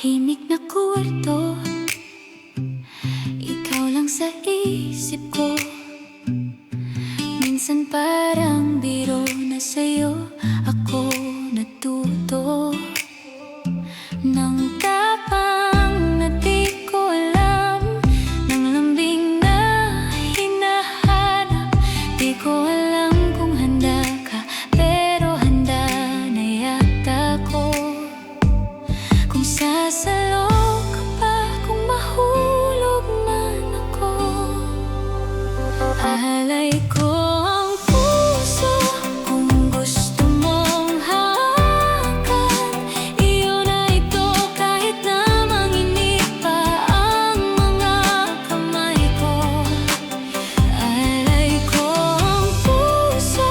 Tahimik na kwarto, ikaw lang sa isip ko. Minsan parang biro na sa'yo ako natuto. Nang tapang na di ko alam, nang lambing na hinahanap. Di ko alam kung handa ka, pero handa na yata ko. Kung sasalo ka pa, kung mahulog man ako, alay ko ang puso. Kung gusto mong hawakan, iyon na ito, kahit na manginip pa ang mga kamay ko. Alay ko ang puso,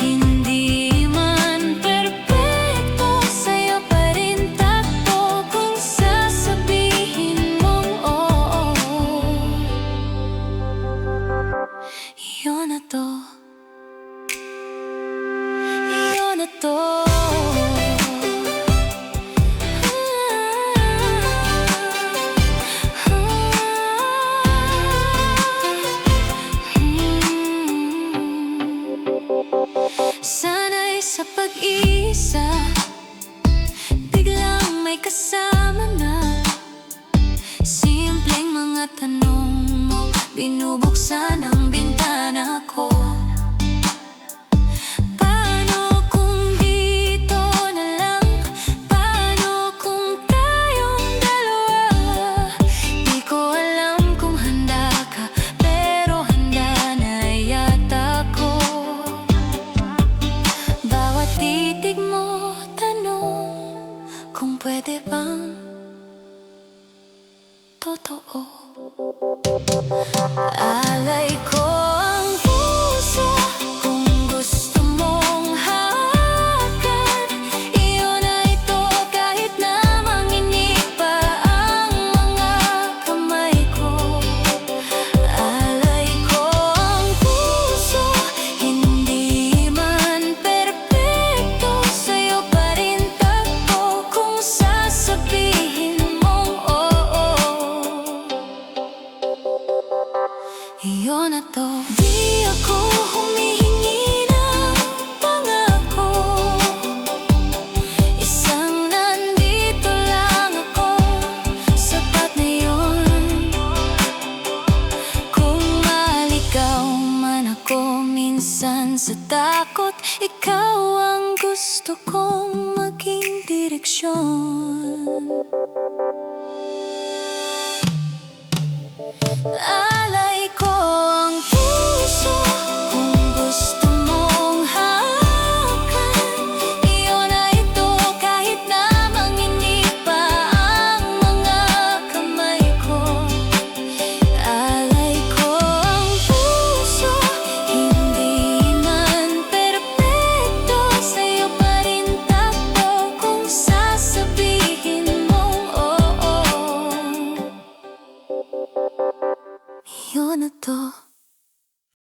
hindi man perpekto, sa'yo pa rin takbo. Kung sasabihin mong oo, iyon na to, iyon na to. Sana'y sa pag-isa, biglang may kasama na. Simpleng mga tanong mo, binubuksan ang bintana ko. Paano kung dito na lang? Paano kung tayong dalawa? Di ko alam kung handa ka, pero handa na yata ko. Bawat titig mo tanong kung pwede bang totoo. Alay ko ang puso, kung gusto mong hawakan, iyon na ito, kahit na manginip pa ang mga kamay ko. Alay ko ang puso, hindi man perpekto, sa'yo pa rin takbo. Kung sasabihin mong oo, iyon na to. Di ako humihingi ng pangako, isang nandito lang ako, sapat na yun. Kung maligaw man ako minsan sa takot, ikaw ang gusto kong maging direksyon.